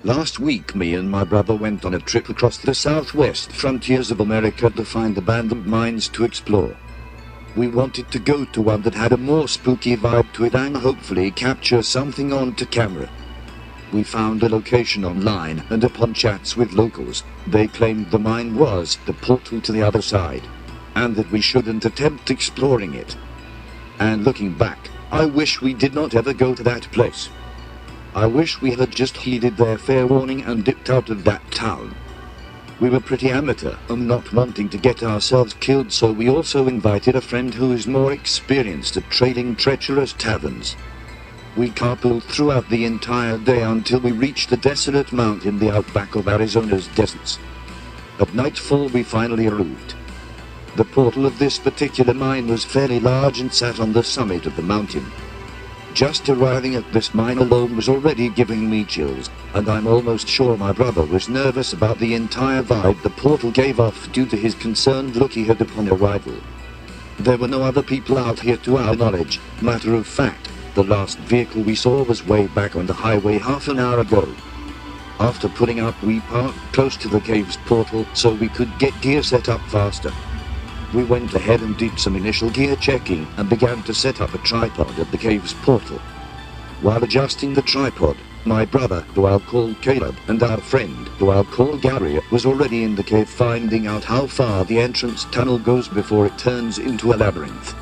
Last week me and my brother went on a trip across the southwest frontiers of America to find abandoned mines to explore. We wanted to go to one that had a more spooky vibe to it and hopefully capture something onto camera. We found a location online, and upon chats with locals, they claimed the mine was the portal to the other side, and that we shouldn't attempt exploring it. And looking back, I wish we did not ever go to that place. I wish we had just heeded their fair warning and dipped out of that town. We were pretty amateur and not wanting to get ourselves killed, so we also invited a friend who is more experienced at trading treacherous taverns. We carpooled throughout the entire day until we reached the desolate mountain in the outback of Arizona's deserts. At nightfall we finally arrived. The portal of this particular mine was fairly large and sat on the summit of the mountain. Just arriving at this mine alone was already giving me chills, and I'm almost sure my brother was nervous about the entire vibe the portal gave off due to his concerned look he had upon arrival. There were no other people out here to our knowledge. Matter of fact, the last vehicle we saw was way back on the highway half an hour ago. After pulling up, we parked close to the cave's portal so we could get gear set up faster. We went ahead and did some initial gear checking and began to set up a tripod at the cave's portal. While adjusting the tripod, my brother, who I'll call Caleb, and our friend, who I'll call Gary, was already in the cave finding out how far the entrance tunnel goes before it turns into a labyrinth.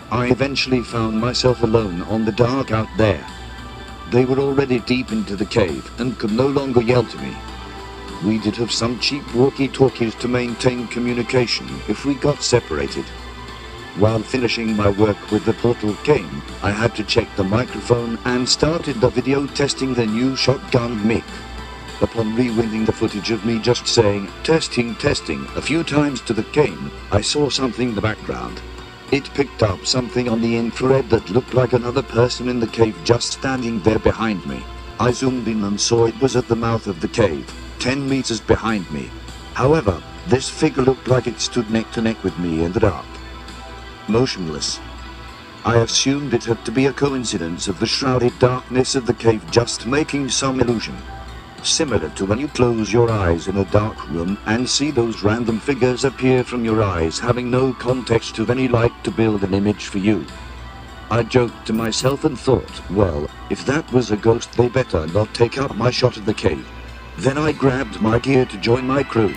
I eventually found myself alone on the dark out there. They were already deep into the cave and could no longer yell to me. We did have some cheap walkie-talkies to maintain communication if we got separated. While finishing my work with the portal game, I had to check the microphone and started the video testing the new shotgun mic. Upon rewinding the footage of me just saying testing a few times to the game, I saw something in the background. It picked up something on the infrared that looked like another person in the cave just standing there behind me. I zoomed in and saw it was at the mouth of the cave, 10 meters behind me. However, this figure looked like it stood neck to neck with me in the dark. Motionless. I assumed it had to be a coincidence of the shrouded darkness of the cave just making some illusion. Similar to when you close your eyes in a dark room and see those random figures appear from your eyes having no context of any light to build an image for you. I joked to myself and thought, well, if that was a ghost they better not take up my shot of the cave. Then I grabbed my gear to join my crew.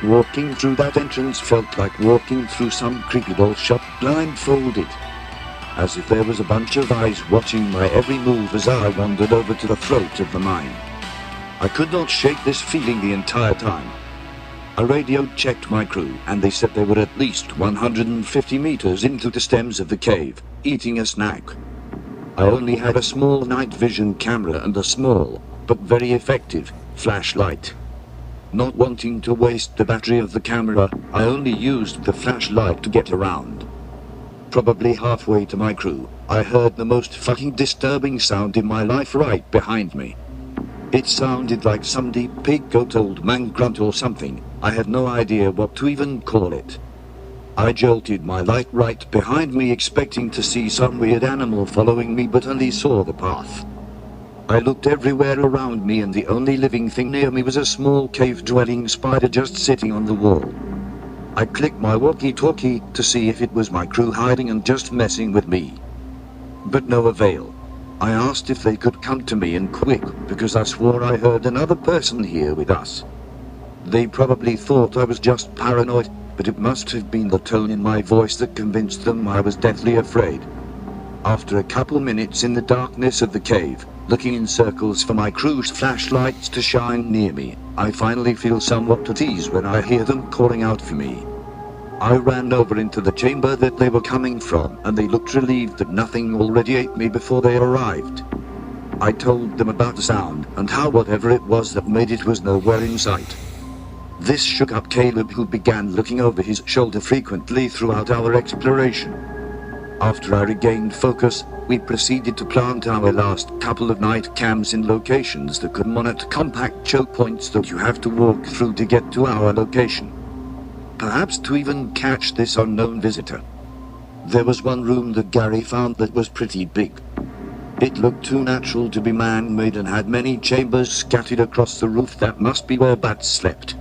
Walking through that entrance felt like walking through some creepy doll shop blindfolded. As if there was a bunch of eyes watching my every move as I wandered over to the throat of the mine. I could not shake this feeling the entire time. I radio checked my crew and they said they were at least 150 meters into the stems of the cave, eating a snack. I only had a small night vision camera and a small, but very effective, flashlight. Not wanting to waste the battery of the camera, I only used the flashlight to get around. Probably halfway to my crew, I heard the most fucking disturbing sound in my life right behind me. It sounded like some deep pig goat old man grunt or something. I had no idea what to even call it. I jolted my light right behind me expecting to see some weird animal following me, but only saw the path. I looked everywhere around me and the only living thing near me was a small cave-dwelling spider just sitting on the wall. I clicked my walkie-talkie to see if it was my crew hiding and just messing with me. But no avail. I asked if they could come to me and quick, because I swore I heard another person here with us. They probably thought I was just paranoid, but it must have been the tone in my voice that convinced them I was deathly afraid. After a couple minutes in the darkness of the cave, looking in circles for my crew's flashlights to shine near me, I finally feel somewhat at ease when I hear them calling out for me. I ran over into the chamber that they were coming from, and they looked relieved that nothing already ate me before they arrived. I told them about the sound, and how whatever it was that made it was nowhere in sight. This shook up Caleb, who began looking over his shoulder frequently throughout our exploration. After I regained focus, we proceeded to plant our last couple of night camps in locations that could monitor compact choke points that you have to walk through to get to our location. Perhaps to even catch this unknown visitor. There was one room that Gary found that was pretty big. It looked too natural to be man-made and had many chambers scattered across the roof. That must be where bats slept.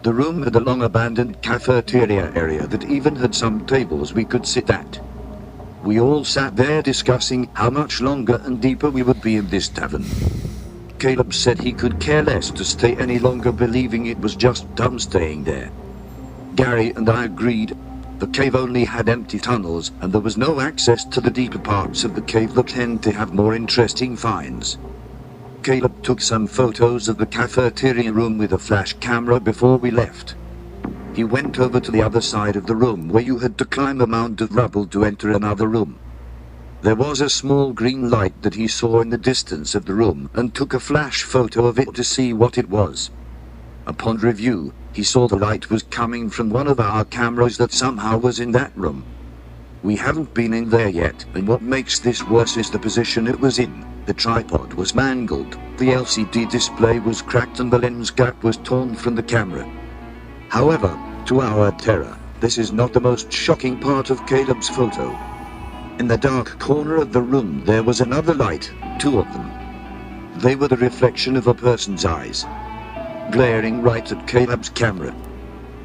The room had a long-abandoned cafeteria area that even had some tables we could sit at. We all sat there discussing how much longer and deeper we would be in this tavern. Caleb said he could care less to stay any longer, believing it was just dumb staying there. Gary and I agreed. The cave only had empty tunnels, and there was no access to the deeper parts of the cave that tend to have more interesting finds. Caleb took some photos of the cafeteria room with a flash camera before we left. He went over to the other side of the room where you had to climb a mound of rubble to enter another room. There was a small green light that he saw in the distance of the room and took a flash photo of it to see what it was. Upon review, he saw the light was coming from one of our cameras that somehow was in that room. We haven't been in there yet, and what makes this worse is the position it was in. The tripod was mangled, the LCD display was cracked, and the lens cap was torn from the camera. However, to our terror, this is not the most shocking part of Caleb's photo. In the dark corner of the room there was another light, 2 of them. They were the reflection of a person's eyes, glaring right at Caleb's camera.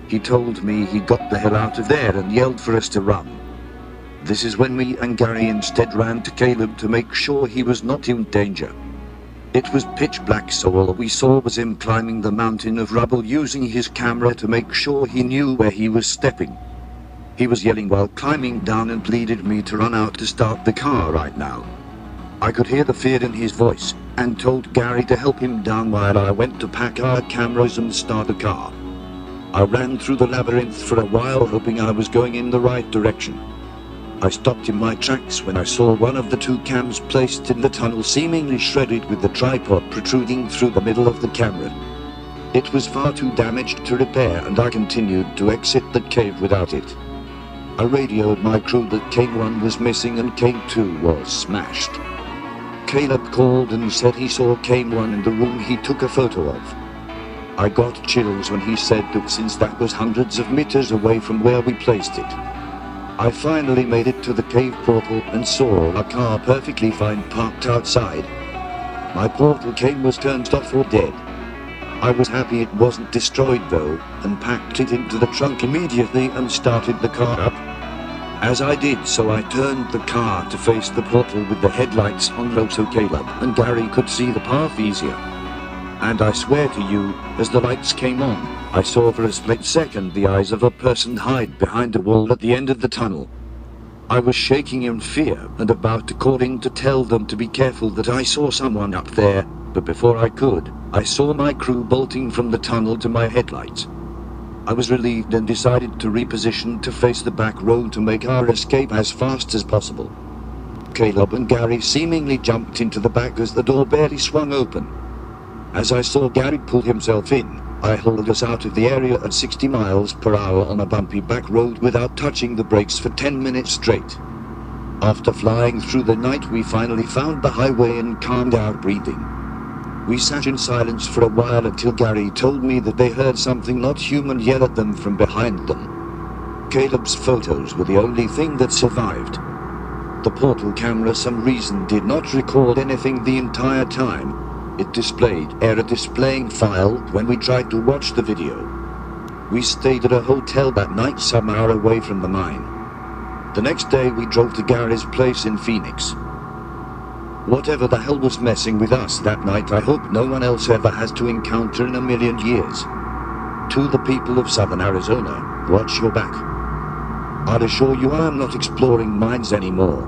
He told me he got the hell out of there and yelled for us to run. This is when me and Gary instead ran to Caleb to make sure he was not in danger. It was pitch black, so all we saw was him climbing the mountain of rubble using his camera to make sure he knew where he was stepping. He was yelling while climbing down and pleaded me to run out to start the car right now. I could hear the fear in his voice, and told Gary to help him down while I went to pack our cameras and start the car. I ran through the labyrinth for a while, hoping I was going in the right direction. I stopped in my tracks when I saw one of the 2 cams placed in the tunnel seemingly shredded, with the tripod protruding through the middle of the camera. It was far too damaged to repair, and I continued to exit the cave without it. I radioed my crew that came 1 was missing and came 2 was smashed. Caleb called and said he saw came 1 in the room he took a photo of. I got chills when he said that, since that was hundreds of meters away from where we placed it. I finally made it to the cave portal and saw a car perfectly fine parked outside. My portal came was turned off or dead. I was happy it wasn't destroyed though, and packed it into the trunk immediately and started the car up. As I did so, I turned the car to face the portal with the headlights on low so Caleb and Gary could see the path easier. And I swear to you, as the lights came on, I saw for a split second the eyes of a person hide behind a wall at the end of the tunnel. I was shaking in fear and about to call in to tell them to be careful that I saw someone up there, but before I could, I saw my crew bolting from the tunnel to my headlights. I was relieved and decided to reposition to face the back road to make our escape as fast as possible. Caleb and Gary seemingly jumped into the back as the door barely swung open. As I saw Gary pull himself in, I hauled us out of the area at 60 miles per hour on a bumpy back road without touching the brakes for 10 minutes straight. After flying through the night, we finally found the highway and calmed our breathing. We sat in silence for a while until Gary told me that they heard something not human yell at them from behind them. Caleb's photos were the only thing that survived. The portal camera, some reason, did not record anything the entire time. It displayed error displaying file when we tried to watch the video. We stayed at a hotel that night some hour away from the mine. The next day we drove to Gary's place in Phoenix. Whatever the hell was messing with us that night, I hope no one else ever has to encounter in a million years. To the people of Southern Arizona, watch your back. I'll assure you I am not exploring mines anymore.